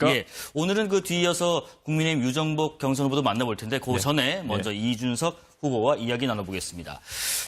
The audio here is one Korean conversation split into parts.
예, 오늘은 그 뒤이어서 국민의힘 유정복 경선 후보도 만나볼 텐데 그 전에 먼저 이준석 후보와 이야기 나눠보겠습니다.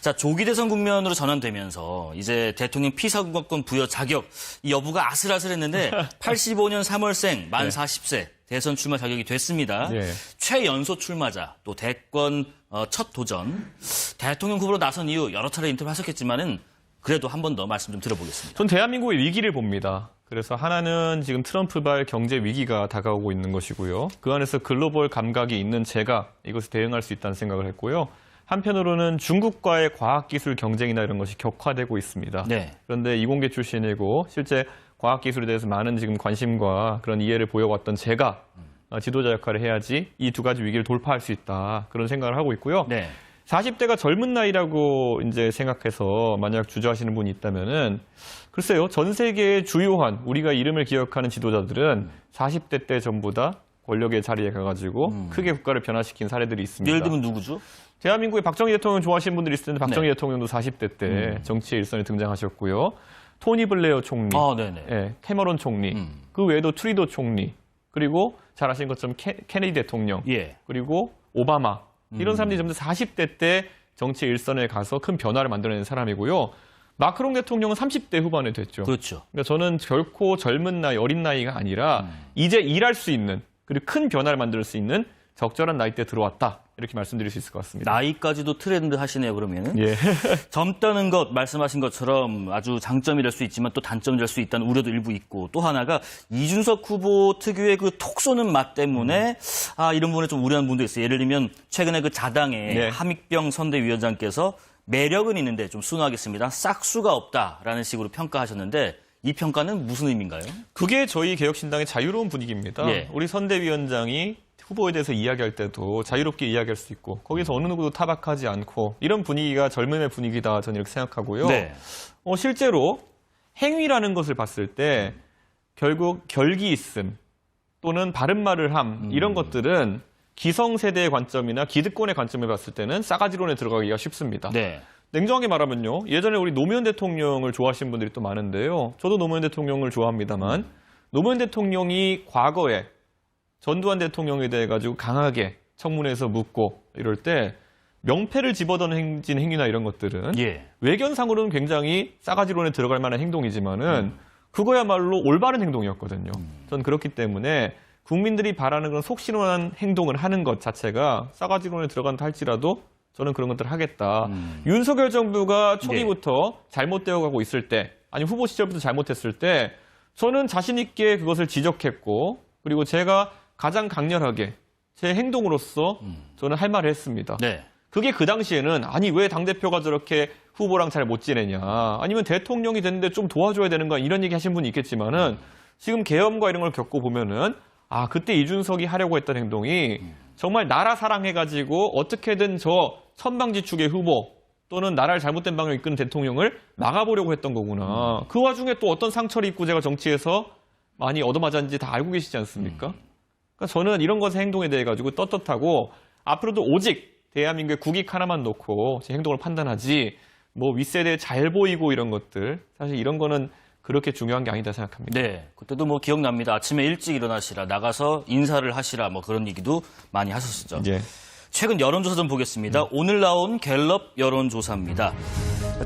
자, 조기 대선 국면으로 전환되면서 이제 대통령 피사구권 부여 자격 이 여부가 아슬아슬했는데 85년 3월생 만 40세 대선 출마 자격이 됐습니다. 최연소 출마자 또 대권 첫 도전 대통령 후보로 나선 이후 여러 차례 인터뷰 하셨겠지만은 그래도 한 번 더 말씀 좀 들어보겠습니다. 전 대한민국의 위기를 봅니다. 그래서 하나는 지금 트럼프발 경제 위기가 다가오고 있는 것이고요. 그 안에서 글로벌 감각이 있는 제가 이것에 대응할 수 있다는 생각을 했고요. 한편으로는 중국과의 과학기술 경쟁이나 이런 것이 격화되고 있습니다. 그런데 이공계 출신이고 실제 과학기술에 대해서 많은 지금 관심과 그런 이해를 보여왔던 제가 지도자 역할을 해야지 이 두 가지 위기를 돌파할 수 있다. 그런 생각을 하고 있고요. 40대가 젊은 나이라고 이제 생각해서 만약 주저하시는 분이 있다면은 글쎄요, 전 세계의 주요한 우리가 이름을 기억하는 지도자들은 40대 때 전부 다 권력의 자리에 가가지고 크게 국가를 변화시킨 사례들이 있습니다. 예를 들면 누구죠? 대한민국의 박정희 대통령 좋아하시는 분들이 있을 텐데 박정희 대통령도 40대 때 정치의 일선에 등장하셨고요. 토니 블레어 총리, 캐머런 총리, 그 외에도 트루도 총리, 그리고 잘 아시는 것처럼 케네디 대통령, 그리고 오바마 이런 사람들이 전부 다 40대 때 정치 일선에 가서 큰 변화를 만들어낸 사람이고요. 마크롱 대통령은 30대 후반에 됐죠. 그렇죠. 그러니까 저는 결코 젊은 나이, 어린 나이가 아니라 이제 일할 수 있는 그리고 큰 변화를 만들 수 있는 적절한 나이대에 들어왔다. 이렇게 말씀드릴 수 있을 것 같습니다. 나이까지도 트렌드 하시네요, 그러면은. 젊다는 것, 말씀하신 것처럼 아주 장점이 될 수 있지만 또 단점이 될 수 있다는 우려도 일부 있고 또 하나가 이준석 후보 특유의 그 톡 쏘는 맛 때문에 이런 부분에 좀 우려하는 분도 있어요. 예를 들면 최근에 그 자당의 함익병 선대위원장께서 매력은 있는데 좀 순화하겠습니다. 싹수가 없다라는 식으로 평가하셨는데 이 평가는 무슨 의미인가요? 그게 저희 개혁신당의 자유로운 분위기입니다. 우리 선대위원장이 후보에 대해서 이야기할 때도 자유롭게 이야기할 수 있고 거기서 어느 누구도 타박하지 않고 이런 분위기가 젊음의 분위기다 저는 이렇게 생각하고요. 실제로 행위라는 것을 봤을 때 결국 결기 있음 또는 바른 말을 함 이런 것들은 기성세대의 관점이나 기득권의 관점을 봤을 때는 싸가지론에 들어가기가 쉽습니다. 냉정하게 말하면요. 예전에 우리 노무현 대통령을 좋아하시는 분들이 또 많은데요. 저도 노무현 대통령을 좋아합니다만 노무현 대통령이 과거에 전두환 대통령에 대해 가지고 강하게 청문회에서 묻고 이럴 때 명패를 집어던진 행위나 이런 것들은 외견상으로는 굉장히 싸가지론에 들어갈 만한 행동이지만은 그거야말로 올바른 행동이었거든요. 저는 그렇기 때문에 국민들이 바라는 그런 속신원한 행동을 하는 것 자체가 싸가지론에 들어간다 할지라도 저는 그런 것들을 하겠다. 윤석열 정부가 초기부터 잘못되어 가고 있을 때 아니 후보 시절부터 잘못했을 때 저는 자신 있게 그것을 지적했고 그리고 제가 가장 강렬하게 제 행동으로서 저는 할 말을 했습니다. 그게 그 당시에는 아니 왜 당대표가 저렇게 후보랑 잘 못 지내냐 아니면 대통령이 됐는데 좀 도와줘야 되는 거야 이런 얘기 하신 분이 있겠지만은 지금 계엄과 이런 걸 겪고 보면은 그때 이준석이 하려고 했던 행동이 정말 나라 사랑해가지고 어떻게든 저 천방지축의 후보 또는 나라를 잘못된 방향으로 이끄는 대통령을 막아보려고 했던 거구나. 그 와중에 또 어떤 상처를 입고 제가 정치에서 많이 얻어맞았는지 다 알고 계시지 않습니까? 그러니까 저는 이런 것의 행동에 대해 가지고 떳떳하고 앞으로도 오직 대한민국의 국익 하나만 놓고 제 행동을 판단하지 뭐 윗세대에 잘 보이고 이런 것들 사실 이런 거는 그렇게 중요한 게 아니다 생각합니다. 그때도 뭐 기억납니다. 아침에 일찍 일어나시라 나가서 인사를 하시라 뭐 그런 얘기도 많이 하셨었죠. 최근 여론조사 좀 보겠습니다. 오늘 나온 갤럽 여론조사입니다.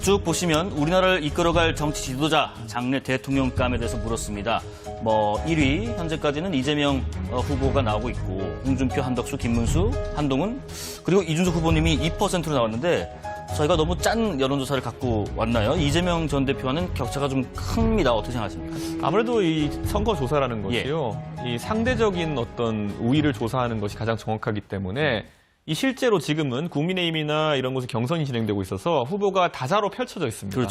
쭉 보시면 우리나라를 이끌어갈 정치 지도자, 장래 대통령감에 대해서 물었습니다. 1위 현재까지는 이재명 후보가 나오고 있고 홍준표, 한덕수, 김문수, 한동훈 그리고 이준석 후보님이 2%로 나왔는데 저희가 너무 짠 여론조사를 갖고 왔나요? 이재명 전 대표와는 격차가 좀 큽니다. 어떻게 생각하십니까? 아무래도 이 선거조사라는 것이요. 이 상대적인 어떤 우위를 조사하는 것이 가장 정확하기 때문에 이 실제로 지금은 국민의힘이나 이런 곳에 경선이 진행되고 있어서 후보가 다자로 펼쳐져 있습니다.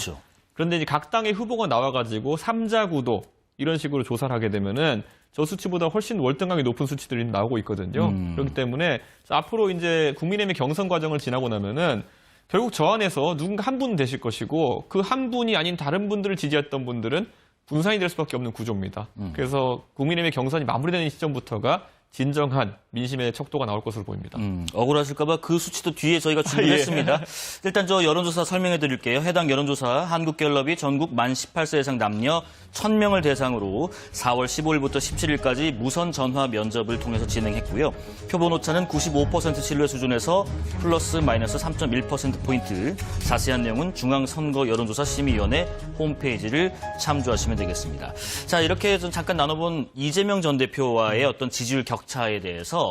그런데 이제 각 당의 후보가 나와가지고 3자 구도 이런 식으로 조사를 하게 되면은 저 수치보다 훨씬 월등하게 높은 수치들이 나오고 있거든요. 그렇기 때문에 앞으로 이제 국민의힘의 경선 과정을 지나고 나면은 결국 저 안에서 누군가 한 분 되실 것이고 그 한 분이 아닌 다른 분들을 지지했던 분들은 분산이 될 수밖에 없는 구조입니다. 그래서 국민의힘의 경선이 마무리되는 시점부터가 진정한 민심의 척도가 나올 것으로 보입니다. 억울하실까봐 그 수치도 뒤에 저희가 준비했습니다. 일단 저 여론조사 설명해 드릴게요. 해당 여론조사 한국갤럽이 전국 만 18세 이상 남녀 1000명을 대상으로 4월 15일부터 17일까지 무선 전화 면접을 통해서 진행했고요. 표본 오차는 95% 신뢰 수준에서 플러스 마이너스 3.1%포인트. 자세한 내용은 중앙선거 여론조사 심의위원회 홈페이지를 참조하시면 되겠습니다. 자, 이렇게 좀 잠깐 나눠본 이재명 전 대표와의 어떤 지지율 격차에 대해서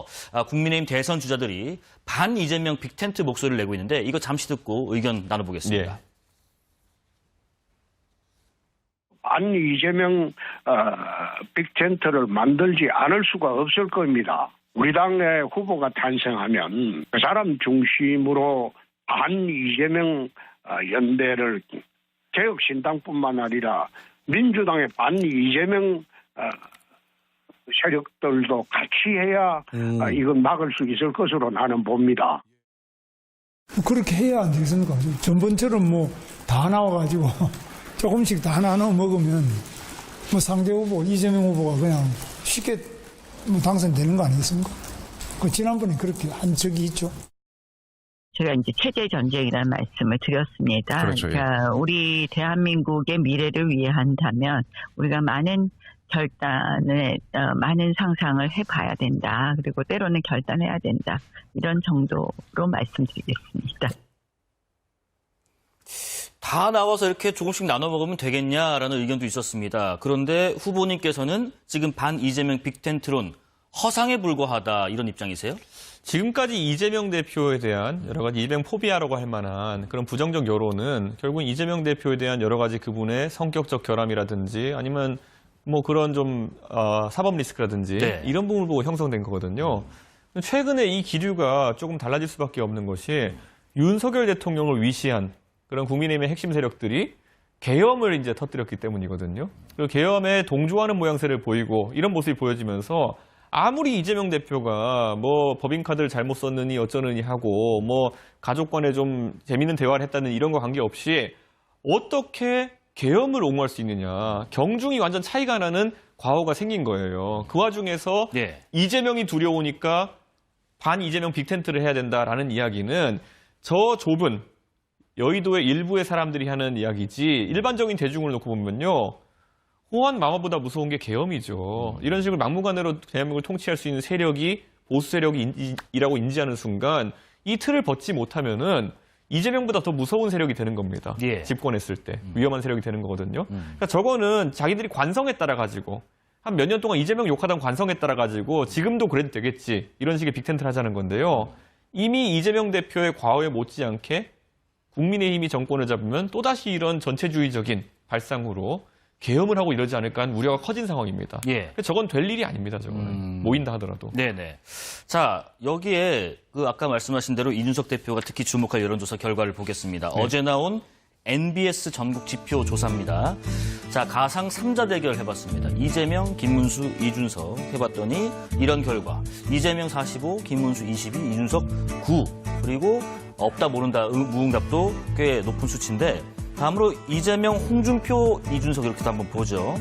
국민의힘 대선 주자들이 반 이재명 빅텐트 목소리를 내고 있는데 이거 잠시 듣고 의견 나눠보겠습니다. 예. 반 이재명 빅텐트를 만들지 않을 수가 없을 겁니다. 우리 당의 후보가 탄생하면 그 사람 중심으로 반 이재명 연대를 개혁신당뿐만 아니라 민주당의 반 이재명 세력들도 같이 해야 이건 막을 수 있을 것으로 나는 봅니다. 그렇게 해야 안 되겠습니까? 전번처럼 뭐 다 나와가지고 조금씩 다 나눠 먹으면 뭐 상대 후보, 이재명 후보가 그냥 쉽게 뭐 당선되는 거 아니겠습니까? 그 지난번에 그렇게 한 적이 있죠. 제가 이제 체제 전쟁이라는 말씀을 드렸습니다. 그렇죠, 예. 그러니까 우리 대한민국의 미래를 위해 한다면 우리가 많은 결단을, 많은 상상을 해봐야 된다. 그리고 때로는 결단해야 된다. 이런 정도로 말씀드리겠습니다. 다 나와서 이렇게 조금씩 나눠 먹으면 되겠냐라는 의견도 있었습니다. 그런데 후보님께서는 지금 반 이재명 빅텐트론 허상에 불과하다 이런 입장이세요? 지금까지 이재명 대표에 대한 여러 가지 이재명 포비아라고 할 만한 그런 부정적 여론은 결국 이재명 대표에 대한 여러 가지 그분의 성격적 결함이라든지 아니면 뭐 그런 좀 사법 리스크라든지 네. 이런 부분을 보고 형성된 거거든요. 최근에 이 기류가 조금 달라질 수밖에 없는 것이 윤석열 대통령을 위시한 그런 국민의힘의 핵심 세력들이 계엄을 이제 터뜨렸기 때문이거든요. 그리고 계엄에 동조하는 모양새를 보이고 이런 모습이 보여지면서 아무리 이재명 대표가 뭐 법인카드를 잘못 썼느니 어쩌느니 하고 뭐 가족 간에 좀 재밌는 대화를 했다는 이런 거 관계없이 어떻게 계엄을 옹호할 수 있느냐. 경중이 완전 차이가 나는 과오가 생긴 거예요. 그 와중에서 예. 이재명이 두려우니까 반 이재명 빅텐트를 해야 된다라는 이야기는 저 좁은 여의도의 일부의 사람들이 하는 이야기지 일반적인 대중을 놓고 보면요. 호환 마마보다 무서운 게 계엄이죠. 이런 식으로 막무가내로 대한민국을 통치할 수 있는 세력이 보수 세력이라고 인지하는 순간 이 틀을 벗지 못하면은 이재명보다 더 무서운 세력이 되는 겁니다. 예. 집권했을 때 위험한 세력이 되는 거거든요. 그러니까 저거는 자기들이 관성에 따라 가지고 한 몇 년 동안 이재명 욕하던 관성에 따라 가지고 지금도 그래도 되겠지 이런 식의 빅텐트를 하자는 건데요. 이미 이재명 대표의 과오에 못지않게 국민의힘이 정권을 잡으면 또다시 이런 전체주의적인 발상으로 계엄을 하고 이러지 않을까 하는 우려가 커진 상황입니다. 예. 저건 될 일이 아닙니다. 저거는. 모인다 하더라도. 네네. 자, 여기에 그 아까 말씀하신 대로 이준석 대표가 특히 주목할 여론조사 결과를 보겠습니다. 네. 어제 나온 NBS 전국 지표 조사입니다. 자, 가상 3자 대결 해봤습니다. 이재명, 김문수, 이준석 해봤더니 이런 결과. 이재명 45, 김문수 22, 이준석 9. 그리고 없다 모른다 무응답도 꽤 높은 수치인데 다음으로 이재명, 홍준표, 이준석 이렇게도 한번 보죠.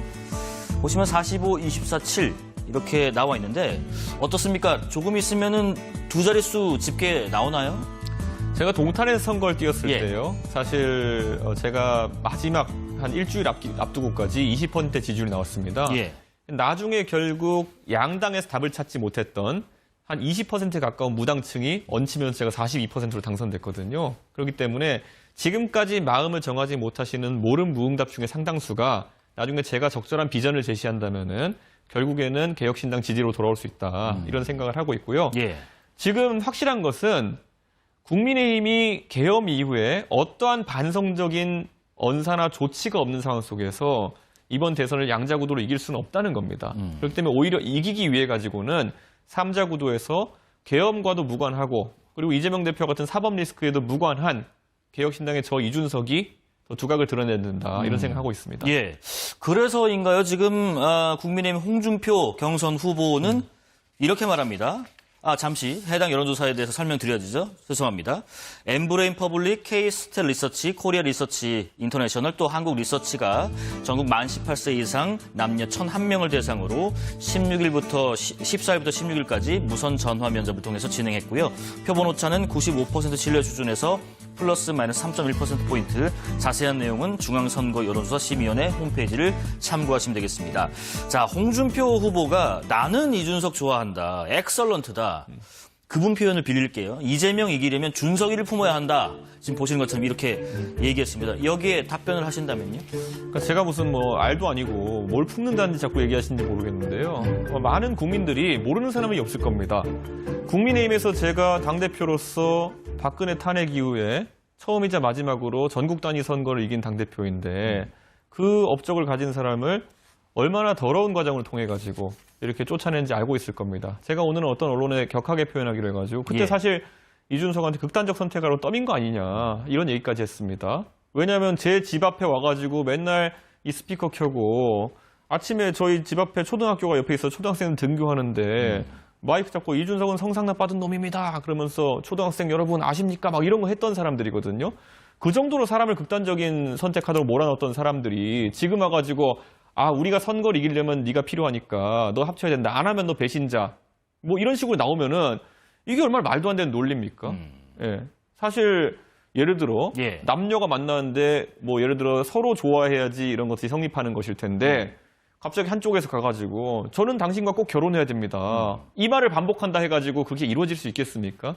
보시면 45, 24, 7 이렇게 나와 있는데 어떻습니까? 조금 있으면은 두 자릿수 집계 나오나요? 제가 동탄에서 선거를 뛰었을 예. 때요. 사실 제가 마지막 한 일주일 앞두고까지 20% 지지율이 나왔습니다. 예. 나중에 결국 양당에서 답을 찾지 못했던 한 20% 가까운 무당층이 얹히면서 제가 42%로 당선됐거든요. 그렇기 때문에 지금까지 마음을 정하지 못하시는 모른 무응답 중에 상당수가 나중에 제가 적절한 비전을 제시한다면은 결국에는 개혁신당 지지로 돌아올 수 있다. 이런 생각을 하고 있고요. 예. 지금 확실한 것은 국민의힘이 계엄 이후에 어떠한 반성적인 언사나 조치가 없는 상황 속에서 이번 대선을 양자구도로 이길 수는 없다는 겁니다. 그렇기 때문에 오히려 이기기 위해 가지고는 3자 구도에서 계엄과도 무관하고 그리고 이재명 대표 같은 사법 리스크에도 무관한 개혁신당의 저 이준석이 더 두각을 드러내야 된다 이런 생각하고 있습니다. 예. 그래서인가요? 지금 국민의힘 홍준표 경선 후보는 이렇게 말합니다. 잠시 해당 여론조사에 대해서 설명드려야죠. 죄송합니다. 엠브레인 퍼블릭, K-스텔 리서치, 코리아 리서치 인터내셔널 또 한국 리서치가 전국 만 18세 이상 남녀 1,001명을 대상으로 14일부터 16일까지 무선 전화 면접을 통해서 진행했고요. 표본 오차는 95% 신뢰 수준에서 플러스 마이너스 3.1%포인트. 자세한 내용은 중앙선거 여론조사 심의위원회 홈페이지를 참고하시면 되겠습니다. 자, 홍준표 후보가 나는 이준석 좋아한다. 엑설런트다. 그분 표현을 빌릴게요. 이재명 이기려면 준석이를 품어야 한다. 지금 보시는 것처럼 이렇게 얘기했습니다. 여기에 답변을 하신다면요? 그러니까 제가 무슨 뭐 알도 아니고 뭘 품는다는지 자꾸 얘기하시는지 모르겠는데요. 많은 국민들이 모르는 사람이 없을 겁니다. 국민의힘에서 제가 당대표로서 박근혜 탄핵 이후에 처음이자 마지막으로 전국 단위 선거를 이긴 당대표인데 그 업적을 가진 사람을 얼마나 더러운 과정을 통해 가지고 이렇게 쫓아낸지 알고 있을 겁니다. 제가 오늘은 어떤 언론에 격하게 표현하기로 해가지고 그때 사실 이준석한테 극단적 선택하러 떠민 거 아니냐 이런 얘기까지 했습니다. 왜냐하면 제 집 앞에 와가지고 맨날 이 스피커 켜고 아침에 저희 집 앞에 초등학교가 옆에 있어 초등학생들 등교하는데 마이크 잡고 이준석은 성상납 받은 놈입니다. 그러면서 초등학생 여러분 아십니까? 막 이런 거 했던 사람들이거든요. 그 정도로 사람을 극단적인 선택하도록 몰아넣었던 사람들이 지금 와가지고 우리가 선거를 이기려면 네가 필요하니까 너 합쳐야 된다. 안 하면 너 배신자. 뭐 이런 식으로 나오면은 이게 얼마나 말도 안 되는 논리입니까? 예. 사실 예를 들어 남녀가 만나는데 뭐 예를 들어 서로 좋아해야지 이런 것들이 성립하는 것일 텐데 갑자기 한쪽에서 가가지고 저는 당신과 꼭 결혼해야 됩니다. 이 말을 반복한다 해가지고 그게 이루어질 수 있겠습니까?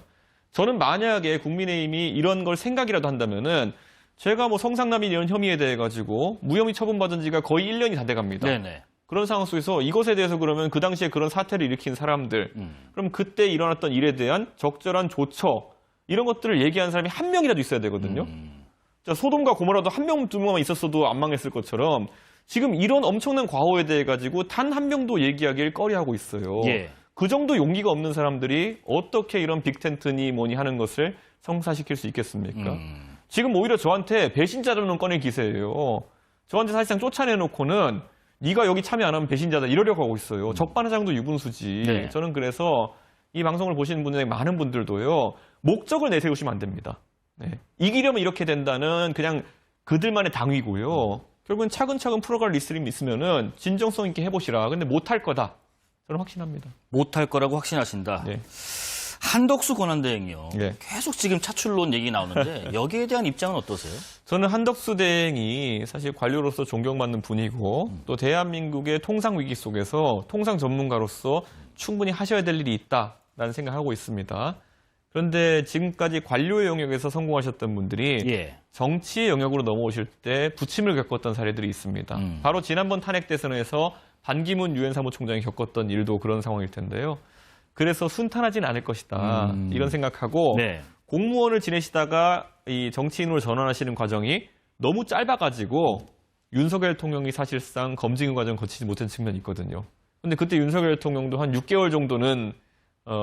저는 만약에 국민의힘이 이런 걸 생각이라도 한다면은 제가 뭐 성상납인 이런 혐의에 대해 가지고 무혐의 처분받은 지가 거의 1년이 다 돼갑니다. 네네. 그런 상황 속에서 이것에 대해서 그러면 그 당시에 그런 사태를 일으킨 사람들, 그럼 그때 일어났던 일에 대한 적절한 조처 이런 것들을 얘기하는 사람이 한 명이라도 있어야 되거든요. 자, 소돔과 고모라도 한 명, 두 명만 있었어도 안 망했을 것처럼 지금 이런 엄청난 과오에 대해 가지고 단 한 명도 얘기하길 꺼려하고 있어요. 그 정도 용기가 없는 사람들이 어떻게 이런 빅텐트니 뭐니 하는 것을 성사시킬 수 있겠습니까? 지금 오히려 저한테 배신자라는 꺼낼 기세예요. 저한테 사실상 쫓아내놓고는 네가 여기 참여 안 하면 배신자다 이러려고 하고 있어요. 적반하장도 유분수지. 저는 그래서 이 방송을 보시는 분들 많은 분들도요. 목적을 내세우시면 안 됩니다. 이기려면 이렇게 된다는 그냥 그들만의 당위고요. 결국은 차근차근 풀어갈 리스트림이 있으면은 진정성 있게 해보시라. 근데 못할 거다. 저는 확신합니다. 못할 거라고 확신하신다. 한덕수 권한대행이요. 계속 지금 차출론 얘기 나오는데 여기에 대한 입장은 어떠세요? 저는 한덕수 대행이 사실 관료로서 존경받는 분이고 또 대한민국의 통상 위기 속에서 통상 전문가로서 충분히 하셔야 될 일이 있다라는 생각하고 있습니다. 그런데 지금까지 관료의 영역에서 성공하셨던 분들이 정치의 영역으로 넘어오실 때 부침을 겪었던 사례들이 있습니다. 바로 지난번 탄핵 대선에서 반기문 유엔 사무총장이 겪었던 일도 그런 상황일 텐데요. 그래서 순탄하지는 않을 것이다. 이런 생각하고 공무원을 지내시다가 이 정치인으로 전환하시는 과정이 너무 짧아가지고 윤석열 대통령이 사실상 검증 과정 거치지 못한 측면이 있거든요. 근데 그때 윤석열 대통령도 한 6개월 정도는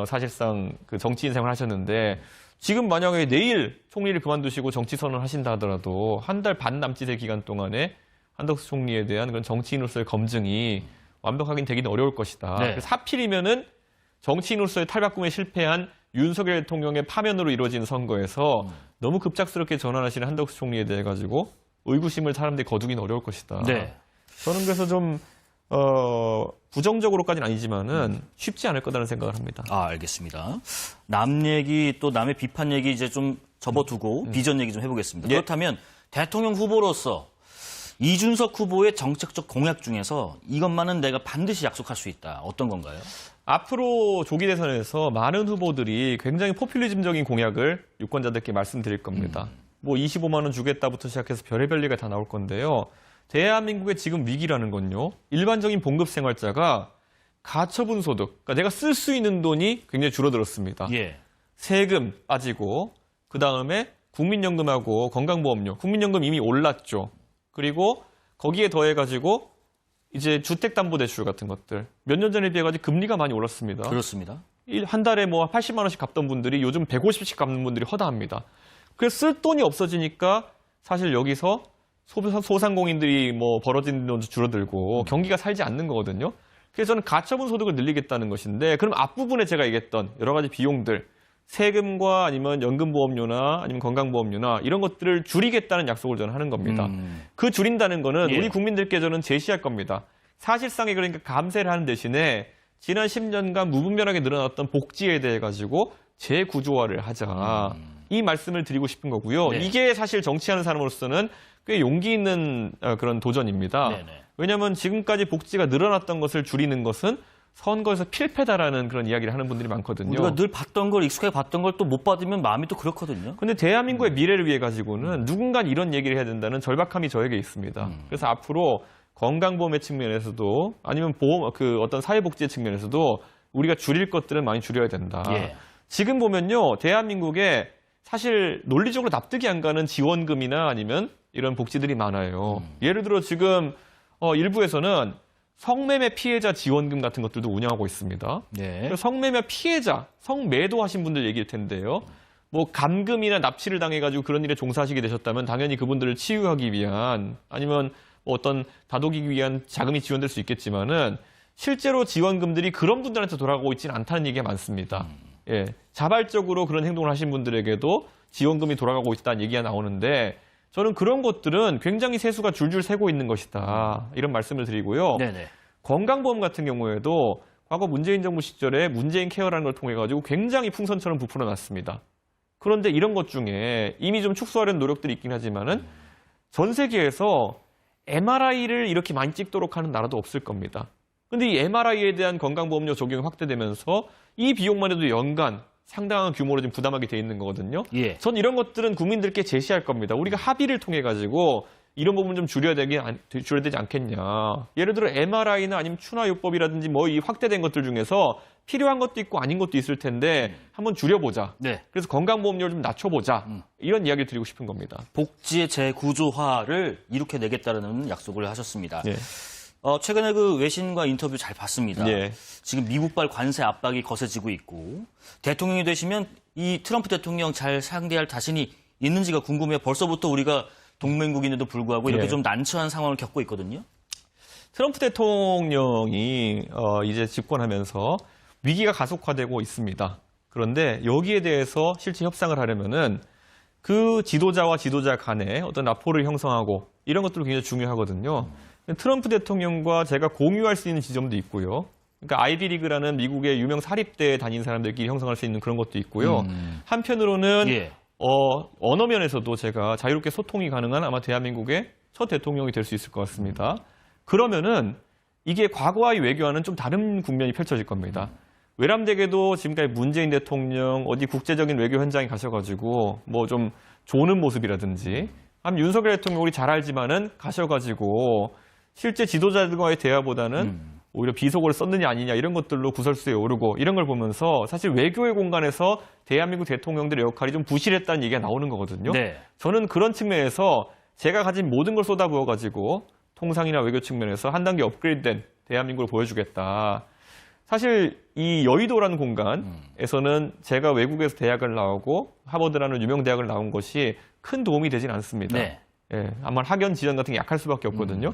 사실상 그 정치인 생활을 하셨는데 지금 만약에 내일 총리를 그만두시고 정치 선언을 하신다 하더라도 한 달 반 남짓의 기간 동안에 한덕수 총리에 대한 그런 정치인으로서의 검증이 완벽하긴 되기는 어려울 것이다. 그래서 하필이면은 정치인으로서의 탈바꿈에 실패한 윤석열 대통령의 파면으로 이루어진 선거에서 너무 급작스럽게 전환하시는 한덕수 총리에 대해 가지고 의구심을 사람들이 거두기는 어려울 것이다. 저는 그래서 좀 부정적으로까지는 아니지만은 쉽지 않을 거라는 생각을 합니다. 알겠습니다. 남 얘기 또 남의 비판 얘기 이제 좀 접어두고 비전 얘기 좀 해보겠습니다. 그렇다면 대통령 후보로서 이준석 후보의 정책적 공약 중에서 이것만은 내가 반드시 약속할 수 있다. 어떤 건가요? 앞으로 조기 대선에서 많은 후보들이 굉장히 포퓰리즘적인 공약을 유권자들께 말씀드릴 겁니다. 뭐 25만 원 주겠다부터 시작해서 별의별 얘기가 다 나올 건데요. 대한민국의 지금 위기라는 건요. 일반적인 봉급 생활자가 가처분 소득, 그러니까 내가 쓸 수 있는 돈이 굉장히 줄어들었습니다. 세금 빠지고 그다음에 국민연금하고 건강보험료, 국민연금 이미 올랐죠. 그리고 거기에 더해가지고 이제 주택담보대출 같은 것들 몇 년 전에 비해가지고 금리가 많이 올랐습니다. 그렇습니다. 한 달에 뭐 80만 원씩 갚던 분들이 요즘 150씩 갚는 분들이 허다합니다. 그래서 쓸 돈이 없어지니까 사실 여기서 소상공인들이 뭐 벌어진 돈도 줄어들고 경기가 살지 않는 거거든요. 그래서 저는 가처분 소득을 늘리겠다는 것인데 그럼 앞부분에 제가 얘기했던 여러 가지 비용들, 세금과 아니면 연금보험료나 아니면 건강보험료나 이런 것들을 줄이겠다는 약속을 저는 하는 겁니다. 그 줄인다는 거는 예. 우리 국민들께 저는 제시할 겁니다. 사실상의 그러니까 감세를 하는 대신에 지난 10년간 무분별하게 늘어났던 복지에 대해 가지고 재구조화를 하자. 이 말씀을 드리고 싶은 거고요. 네. 이게 사실 정치하는 사람으로서는 꽤 용기 있는 그런 도전입니다. 네네. 왜냐하면 지금까지 복지가 늘어났던 것을 줄이는 것은 선거에서 필패다라는 그런 이야기를 하는 분들이 많거든요. 우리가 늘 봤던 걸 익숙하게 봤던 걸 또 못 받으면 마음이 또 그렇거든요. 근데 대한민국의 미래를 위해 가지고는 누군가 이런 얘기를 해야 된다는 절박함이 저에게 있습니다. 그래서 앞으로 건강보험의 측면에서도 아니면 보험 어떤 사회복지의 측면에서도 우리가 줄일 것들은 많이 줄여야 된다. 예. 지금 보면요, 대한민국에 사실 논리적으로 납득이 안 가는 지원금이나 아니면 이런 복지들이 많아요. 예를 들어 지금 일부에서는 성매매 피해자 지원금 같은 것들도 운영하고 있습니다. 네. 성매매 피해자, 성매도 하신 분들 얘기일 텐데요. 뭐 감금이나 납치를 당해가지고 그런 일에 종사하시게 되셨다면 당연히 그분들을 치유하기 위한 아니면 뭐 어떤 다독이기 위한 자금이 지원될 수 있겠지만은 실제로 지원금들이 그런 분들한테 돌아가고 있지는 않다는 얘기가 많습니다. 예, 자발적으로 그런 행동을 하신 분들에게도 지원금이 돌아가고 있다는 얘기가 나오는데 저는 그런 것들은 굉장히 세수가 줄줄 새고 있는 것이다. 이런 말씀을 드리고요. 네네. 건강보험 같은 경우에도 과거 문재인 정부 시절에 문재인 케어라는 걸 통해 가지고 굉장히 풍선처럼 부풀어 놨습니다. 그런데 이런 것 중에 이미 좀 축소하려는 노력들이 있긴 하지만은 전 세계에서 MRI를 이렇게 많이 찍도록 하는 나라도 없을 겁니다. 근데 이 MRI에 대한 건강보험료 적용이 확대되면서 이 비용만 해도 연간 상당한 규모로 지금 부담하게 돼 있는 거거든요. 예. 전 이런 것들은 국민들께 제시할 겁니다. 우리가 합의를 통해 가지고 이런 부분 좀 줄여야 되지 않겠냐. 예를 들어 MRI나 아니면 추나요법이라든지 뭐 이 확대된 것들 중에서 필요한 것도 있고 아닌 것도 있을 텐데 한번 줄여보자. 네. 그래서 건강보험료를 좀 낮춰보자. 이런 이야기를 드리고 싶은 겁니다. 복지의 재구조화를 이룩해내겠다는 약속을 하셨습니다. 네. 최근에 그 외신과 인터뷰 잘 봤습니다. 예. 지금 미국발 관세 압박이 거세지고 있고 대통령이 되시면 이 트럼프 대통령 잘 상대할 자신이 있는지가 궁금해요. 벌써부터 우리가 동맹국인에도 불구하고 이렇게 예. 좀 난처한 상황을 겪고 있거든요. 트럼프 대통령이 이제 집권하면서 위기가 가속화되고 있습니다. 그런데 여기에 대해서 실제 협상을 하려면은 그 지도자와 지도자 간에 어떤 라포를 형성하고 이런 것들도 굉장히 중요하거든요. 트럼프 대통령과 제가 공유할 수 있는 지점도 있고요. 그러니까 아이비리그라는 미국의 유명 사립대에 다닌 사람들끼리 형성할 수 있는 그런 것도 있고요. 한편으로는 예. 언어 면에서도 제가 자유롭게 소통이 가능한 아마 대한민국의 첫 대통령이 될 수 있을 것 같습니다. 그러면은 이게 과거와의 외교와는 좀 다른 국면이 펼쳐질 겁니다. 외람되게도 지금까지 문재인 대통령 어디 국제적인 외교 현장에 가셔가지고 뭐 좀 조는 모습이라든지 아니면 윤석열 대통령 우리 잘 알지만은 가셔가지고 실제 지도자들과의 대화보다는 오히려 비속어를 썼느냐 아니냐 이런 것들로 구설수에 오르고 이런 걸 보면서 사실 외교의 공간에서 대한민국 대통령들의 역할이 좀 부실했다는 얘기가 나오는 거거든요. 네. 저는 그런 측면에서 제가 가진 모든 걸 쏟아부어가지고 통상이나 외교 측면에서 한 단계 업그레이드된 대한민국을 보여주겠다. 사실 이 여의도라는 공간에서는 제가 외국에서 대학을 나오고 하버드라는 유명 대학을 나온 것이 큰 도움이 되진 않습니다. 네. 예, 아마 학연 지연 같은 게 약할 수밖에 없거든요.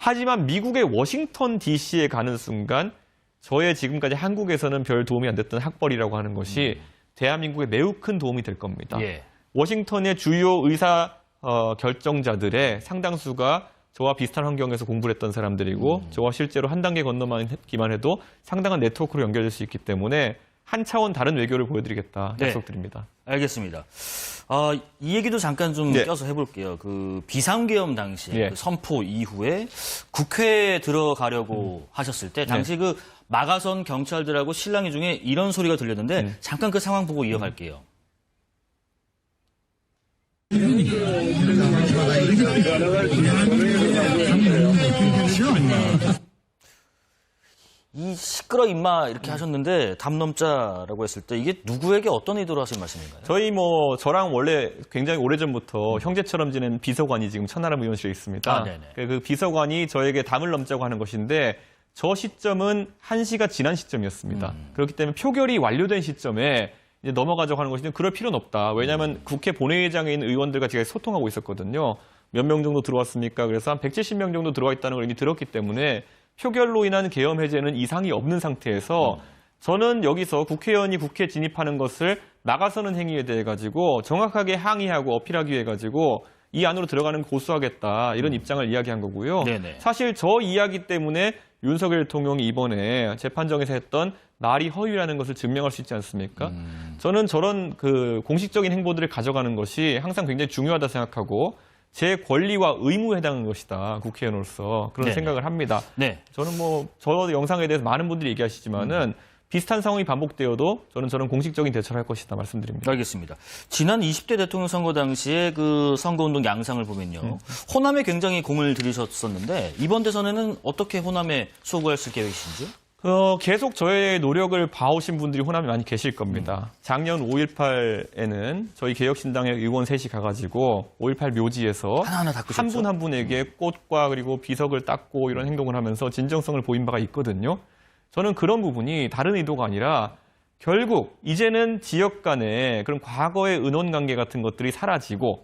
하지만 미국의 워싱턴 DC에 가는 순간 저의 지금까지 한국에서는 별 도움이 안 됐던 학벌이라고 하는 것이 대한민국에 매우 큰 도움이 될 겁니다. 예. 워싱턴의 주요 의사 결정자들의 상당수가 저와 비슷한 환경에서 공부를 했던 사람들이고 저와 실제로 한 단계 건너기만 해도 상당한 네트워크로 연결될 수 있기 때문에 한 차원 다른 외교를 보여드리겠다 네. 약속드립니다. 알겠습니다. 이 얘기도 잠깐 좀 네. 껴서 해볼게요. 그 비상계엄 당시에 예. 그 선포 이후에 국회에 들어가려고 하셨을 때 당시 그 마가선 경찰들하고 실랑이 중에 이런 소리가 들렸는데 잠깐 그 상황 보고 이어갈게요. 이 시끄러 임마 이렇게 하셨는데 담 넘자라고 했을 때 이게 누구에게 어떤 의도로 하신 말씀인가요? 저희 저랑 원래 굉장히 오래전부터 형제처럼 지낸 비서관이 지금 천하람 의원실에 있습니다. 아, 네네. 그 비서관이 저에게 담을 넘자고 하는 것인데 저 시점은 1시가 지난 시점이었습니다. 그렇기 때문에 표결이 완료된 시점에 이제 넘어가자고 하는 것인데 그럴 필요는 없다. 왜냐하면 국회 본회의장에 있는 의원들과 제가 소통하고 있었거든요. 몇 명 정도 들어왔습니까? 그래서 한 170명 정도 들어와 있다는 걸 이미 들었기 때문에 표결로 인한 계엄 해제는 이상이 없는 상태에서 저는 여기서 국회의원이 국회에 진입하는 것을 나가서는 행위에 대해 가지고 정확하게 항의하고 어필하기 위해 가지고 이 안으로 들어가는 고수하겠다 이런 입장을 이야기한 거고요. 네네. 사실 저 이야기 때문에 윤석열 대통령이 이번에 재판정에서 했던 말이 허위라는 것을 증명할 수 있지 않습니까? 저는 저런 그 공식적인 행보들을 가져가는 것이 항상 굉장히 중요하다 생각하고 제 권리와 의무에 해당하는 것이다. 국회의원으로서 그런 네네. 생각을 합니다. 네. 저는 뭐 저 영상에 대해서 많은 분들이 얘기하시지만은 비슷한 상황이 반복되어도 저는 공식적인 대처를 할 것이다 말씀드립니다. 알겠습니다. 지난 20대 대통령 선거 당시에 그 선거운동 양상을 보면요. 호남에 굉장히 공을 들이셨었는데 이번 대선에는 어떻게 호남에 소구하실 계획이신지요? 계속 저의 노력을 봐오신 분들이 호남에 많이 계실 겁니다. 작년 5.18에는 저희 개혁신당의 의원 셋이 가가지고 5.18 묘지에서 하나하나 닦으셨죠? 한 분 한 분에게 꽃과 그리고 비석을 닦고 이런 행동을 하면서 진정성을 보인 바가 있거든요. 저는 그런 부분이 다른 의도가 아니라 결국 이제는 지역 간의 그런 과거의 은원관계 같은 것들이 사라지고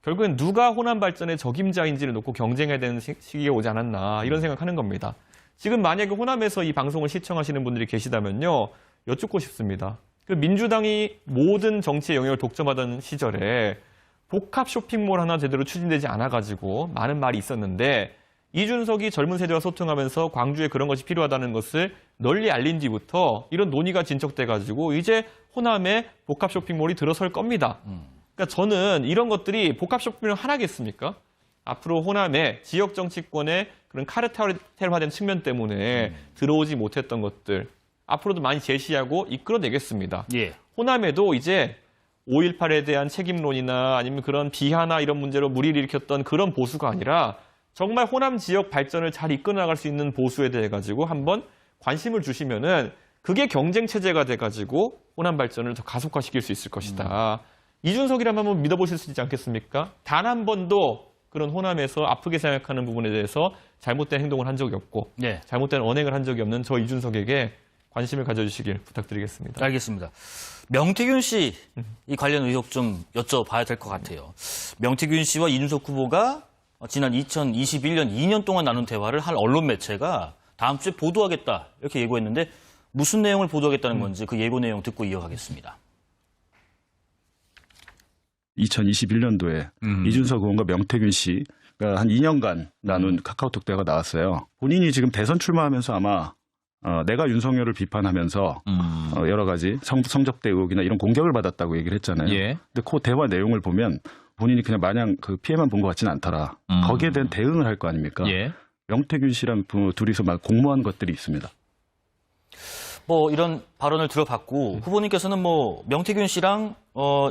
결국엔 누가 호남 발전의 적임자인지를 놓고 경쟁해야 되는 시기가 오지 않았나 이런 생각하는 겁니다. 지금 만약에 호남에서 이 방송을 시청하시는 분들이 계시다면요. 여쭙고 싶습니다. 그 민주당이 모든 정치의 영역을 독점하던 시절에 복합 쇼핑몰 하나 제대로 추진되지 않아가지고 많은 말이 있었는데 이준석이 젊은 세대와 소통하면서 광주에 그런 것이 필요하다는 것을 널리 알린 뒤부터 이런 논의가 진척돼가지고 이제 호남에 복합 쇼핑몰이 들어설 겁니다. 그러니까 저는 이런 것들이 복합 쇼핑몰 하나겠습니까? 앞으로 호남에 지역 정치권의 그런 카르텔화된 측면 때문에 들어오지 못했던 것들 앞으로도 많이 제시하고 이끌어내겠습니다. 예. 호남에도 이제 5.18에 대한 책임론이나 아니면 그런 비하나 이런 문제로 무리를 일으켰던 그런 보수가 아니라 정말 호남 지역 발전을 잘 이끌어나갈 수 있는 보수에 대해 가지고 한번 관심을 주시면은 그게 경쟁 체제가 돼 가지고 호남 발전을 더 가속화시킬 수 있을 것이다. 이준석이라면 한번 믿어보실 수 있지 않겠습니까? 단 한 번도 그런 호남에서 아프게 생각하는 부분에 대해서 잘못된 행동을 한 적이 없고 네. 잘못된 언행을 한 적이 없는 저 이준석에게 관심을 가져주시길 부탁드리겠습니다. 알겠습니다. 명태균 씨 이 관련 의혹 좀 여쭤봐야 될 것 같아요. 명태균 씨와 이준석 후보가 지난 2021년 2년 동안 나눈 대화를 한 언론 매체가 다음 주에 보도하겠다 이렇게 예고했는데 무슨 내용을 보도하겠다는 건지 그 예고 내용 듣고 이어가겠습니다. 2021년도에 이준석 의원과 명태균 씨가 한 2년간 나눈 카카오톡 대화가 나왔어요. 본인이 지금 대선 출마하면서 아마 내가 윤석열을 비판하면서 여러 가지 성접대 의혹이나 이런 공격을 받았다고 얘기를 했잖아요. 예. 근데 그 대화 내용을 보면 본인이 그냥 마냥 그 피해만 본 것 같지는 않더라. 거기에 대한 대응을 할 거 아닙니까? 예. 명태균 씨랑 둘이서 막 공모한 것들이 있습니다. 뭐 이런 발언을 들어봤고 후보님께서는 뭐 명태균 씨랑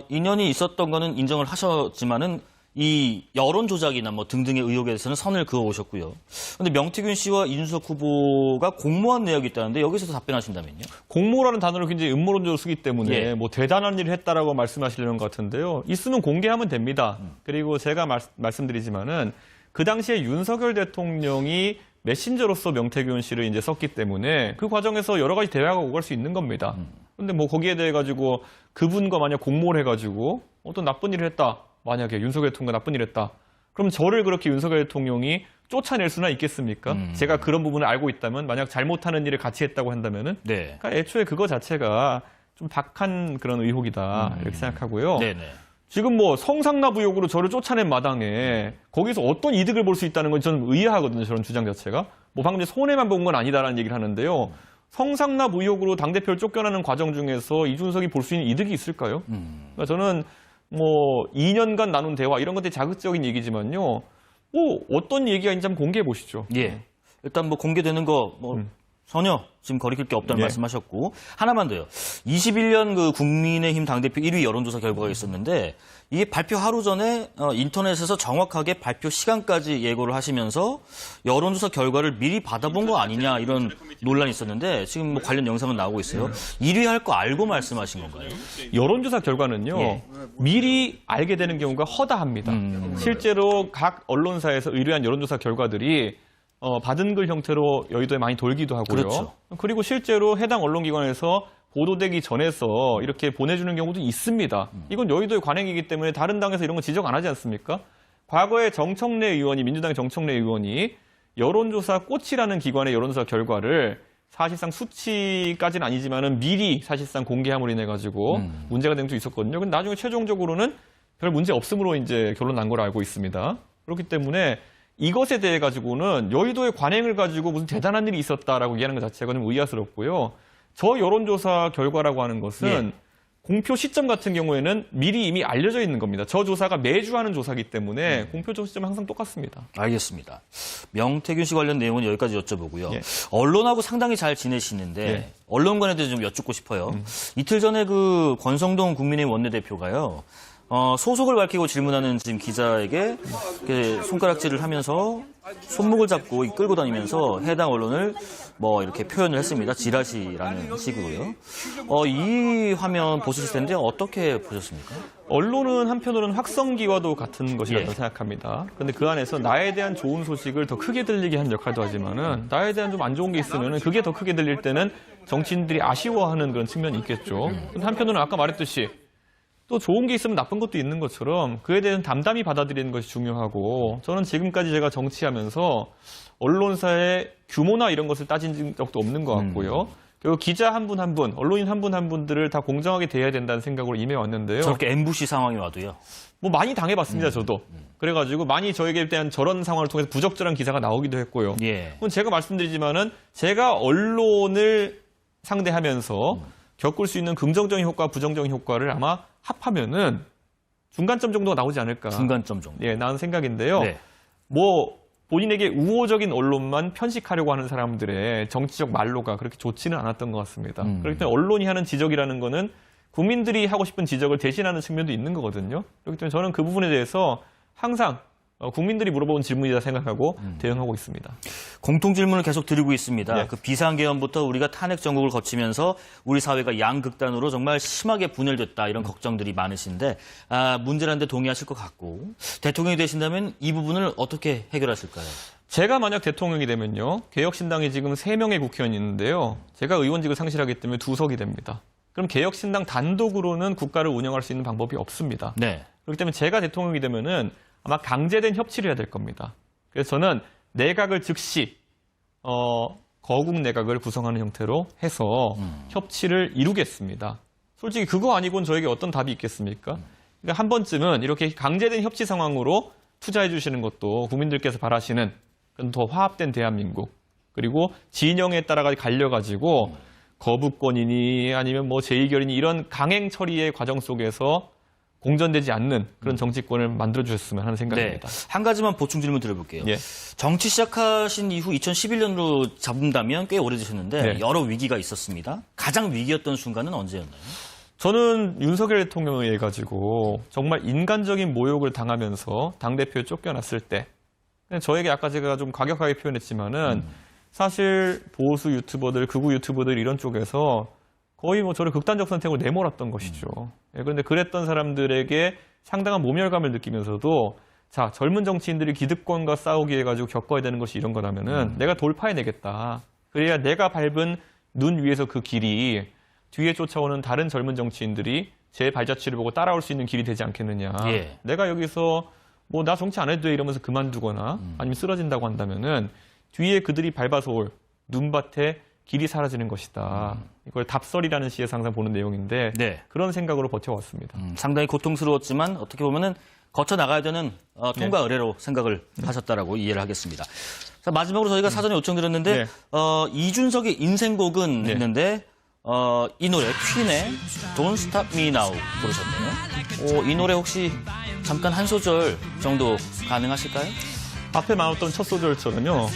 인연이 있었던 거는 인정을 하셨지만은 이 여론 조작이나 뭐 등등의 의혹에 대해서는 선을 그어 오셨고요. 그런데 명태균 씨와 이준석 후보가 공모한 내역이 있다는데 여기서 답변하신다면요? 공모라는 단어를 굉장히 음모론적으로 쓰기 때문에 예. 뭐 대단한 일을 했다라고 말씀하시려는 것 같은데요. 있으면 공개하면 됩니다. 그리고 제가 말씀드리지만은 그 당시에 윤석열 대통령이 메신저로서 명태균 씨를 이제 썼기 때문에 그 과정에서 여러 가지 대화가 오갈 수 있는 겁니다. 근데 뭐 거기에 대해 가지고 그분과 만약 공모를 해가지고 어떤 나쁜 일을 했다. 만약에 윤석열 대통령과 나쁜 일을 했다. 그럼 저를 그렇게 윤석열 대통령이 쫓아낼 수나 있겠습니까? 제가 그런 부분을 알고 있다면 만약 잘못하는 일을 같이 했다고 한다면은 네. 그러니까 애초에 그거 자체가 좀 박한 그런 의혹이다 이렇게 생각하고요. 네네. 지금 뭐 성상납 의혹으로 저를 쫓아낸 마당에 거기서 어떤 이득을 볼 수 있다는 건 저는 의아하거든요. 저런 주장 자체가. 뭐 방금 손해만 본 건 아니다라는 얘기를 하는데요. 성상납 의혹으로 당대표를 쫓겨나는 과정 중에서 이준석이 볼 수 있는 이득이 있을까요? 그러니까 저는 뭐 2년간 나눈 대화 이런 것들이 자극적인 얘기지만요. 뭐 어떤 얘기가 있는지 한번 공개해 보시죠. 예. 일단 뭐 공개되는 거 뭐 전혀 지금 거리낄 게 없다는 예. 말씀하셨고 하나만 더요. 21년 그 국민의힘 당대표 1위 여론조사 결과가 있었는데 이게 발표 하루 전에 인터넷에서 정확하게 발표 시간까지 예고를 하시면서 여론조사 결과를 미리 받아본 거 아니냐 이런 논란이 있었는데 지금 뭐 관련 영상은 나오고 있어요. 1위 할 거 알고 말씀하신 건가요? 여론조사 결과는요. 예. 미리 알게 되는 경우가 허다합니다. 실제로 각 언론사에서 의뢰한 여론조사 결과들이 받은 글 형태로 여의도에 많이 돌기도 하고요. 그렇죠. 그리고 실제로 해당 언론기관에서 보도되기 전에서 이렇게 보내주는 경우도 있습니다. 이건 여의도의 관행이기 때문에 다른 당에서 이런 거 지적 안 하지 않습니까? 과거에 정청래 의원이 민주당의 정청래 의원이 여론조사 꽃이라는 기관의 여론조사 결과를 사실상 수치까지는 아니지만은 미리 사실상 공개함으로 인해 가지고 문제가 된 적도 있었거든요. 근데 나중에 최종적으로는 별 문제 없음으로 이제 결론 난 걸로 알고 있습니다. 그렇기 때문에 이것에 대해 가지고는 여의도의 관행을 가지고 무슨 대단한 일이 있었다라고 얘기하는 것 자체가 좀 의아스럽고요. 저 여론조사 결과라고 하는 것은 공표 시점 같은 경우에는 미리 이미 알려져 있는 겁니다. 저 조사가 매주 하는 조사이기 때문에 공표 시점은 항상 똑같습니다. 알겠습니다. 명태균 씨 관련 내용은 여기까지 여쭤보고요. 언론하고 상당히 잘 지내시는데 언론관에 대해서 좀 여쭙고 싶어요. 이틀 전에 그 권성동 국민의힘 원내대표가요. 소속을 밝히고 질문하는 지금 기자에게 손가락질을 하면서 손목을 잡고 끌고 다니면서 해당 언론을 뭐 이렇게 표현을 했습니다. 지라시라는 식으로요. 이 화면 보셨을 텐데 어떻게 보셨습니까? 언론은 한편으로는 확성기와도 같은 것이라고 생각합니다. 그런데 그 안에서 나에 대한 좋은 소식을 더 크게 들리게 하는 역할도 하지만은 나에 대한 좀 안 좋은 게 있으면은 그게 더 크게 들릴 때는 정치인들이 아쉬워하는 그런 측면이 있겠죠. 근데 한편으로는 아까 말했듯이 또 좋은 게 있으면 나쁜 것도 있는 것처럼 그에 대해서는 담담히 받아들이는 것이 중요하고 저는 지금까지 제가 정치하면서 언론사의 규모나 이런 것을 따진 적도 없는 것 같고요. 그리고 기자 한 분 한 분, 언론인 한 분 한 분들을 다 공정하게 대해야 된다는 생각으로 임해왔는데요. 저렇게 MBC 상황이 와도요? 뭐 많이 당해봤습니다, 저도. 그래가지고 많이 저에게 대한 저런 상황을 통해서 부적절한 기사가 나오기도 했고요. 그건 제가 말씀드리지만은 제가 언론을 상대하면서 겪을 수 있는 긍정적인 효과, 부정적인 효과를 아마 합하면은 중간점 정도가 나오지 않을까. 중간점 정도. 나는 생각인데요. 뭐 본인에게 우호적인 언론만 편식하려고 하는 사람들의 정치적 말로가 그렇게 좋지는 않았던 것 같습니다. 그렇기 때문에 언론이 하는 지적이라는 거는 국민들이 하고 싶은 지적을 대신하는 측면도 있는 거거든요. 그렇기 때문에 저는 그 부분에 대해서 항상 국민들이 물어본 질문이다 생각하고 대응하고 있습니다. 공통 질문을 계속 드리고 있습니다. 그 비상계엄부터 우리가 탄핵 정국을 거치면서 우리 사회가 양극단으로 정말 심하게 분열됐다 이런 걱정들이 많으신데 문제라는 데 동의하실 것 같고 대통령이 되신다면 이 부분을 어떻게 해결하실까요? 제가 만약 대통령이 되면요. 개혁신당에 지금 3명의 국회의원이 있는데요. 제가 의원직을 상실하기 때문에 2석이 됩니다. 그럼 개혁신당 단독으로는 국가를 운영할 수 있는 방법이 없습니다. 그렇기 때문에 제가 대통령이 되면은 아마 강제된 협치를 해야 될 겁니다. 그래서 저는 내각을 즉시 거국 내각을 구성하는 형태로 해서 협치를 이루겠습니다. 솔직히 그거 아니고는 저에게 어떤 답이 있겠습니까? 그러니까 한 번쯤은 이렇게 강제된 협치 상황으로 투자해 주시는 것도 국민들께서 바라시는 더 화합된 대한민국 그리고 진영에 따라 갈려가지고 거부권이니 아니면 뭐 제2결이니 이런 강행 처리의 과정 속에서 공전되지 않는 그런 정치권을 만들어주셨으면 하는 생각입니다. 한 가지만 보충 질문 드려볼게요. 정치 시작하신 이후 2011년으로 잡는다면 꽤 오래되셨는데 여러 위기가 있었습니다. 가장 위기였던 순간은 언제였나요? 저는 윤석열 대통령에 의해 가지고 정말 인간적인 모욕을 당하면서 당대표에 쫓겨났을 때 저에게 아까 제가 좀 과격하게 표현했지만은 사실 보수 유튜버들, 극우 유튜버들 이런 쪽에서 거의 뭐 저를 극단적 선택으로 내몰았던 것이죠. 그런데 그랬던 사람들에게 상당한 모멸감을 느끼면서도 자, 젊은 정치인들이 기득권과 싸우기 해가지고 겪어야 되는 것이 이런 거라면은 내가 돌파해내겠다. 그래야 내가 밟은 눈 위에서 그 길이 뒤에 쫓아오는 다른 젊은 정치인들이 제 발자취를 보고 따라올 수 있는 길이 되지 않겠느냐. 내가 여기서 뭐 나 정치 안 해도 돼 이러면서 그만두거나 아니면 쓰러진다고 한다면은 뒤에 그들이 밟아서 올 눈밭에 길이 사라지는 것이다. 이걸 답설이라는 시에서 항상 보는 내용인데 그런 생각으로 버텨왔습니다. 상당히 고통스러웠지만 어떻게 보면은 거쳐 나가야 되는 통과 의례로 생각을 하셨다라고 이해를 하겠습니다. 자, 마지막으로 저희가 사전에 요청드렸는데 이준석의 인생곡은 했는데 이 노래 퀸의 Don't Stop Me Now 부르셨네요. 이 노래 혹시 잠깐 한 소절 정도 가능하실까요? 앞에 나왔던 첫 소절처럼요.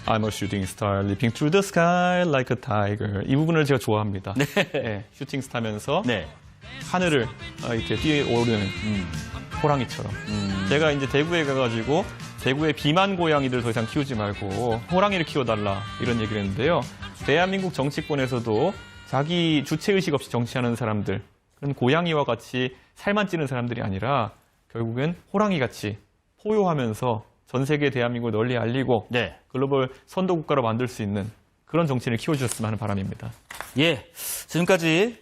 I'm a shooting star leaping through the sky like a tiger. 이 부분을 제가 좋아합니다. 슈팅 스타면서 하늘을 이렇게 뛰어오르는 호랑이처럼. 제가 이제 대구에 가가지고 대구의 비만 고양이들 더 이상 키우지 말고 호랑이를 키워달라 이런 얘기를 했는데요. 대한민국 정치권에서도 자기 주체의식 없이 정치하는 사람들, 그런 고양이와 같이 살만 찌는 사람들이 아니라 결국엔 호랑이같이 포효하면서 전 세계 대한민국을 널리 알리고 글로벌 선도국가로 만들 수 있는 그런 정치인을 키워주셨으면 하는 바람입니다. 지금까지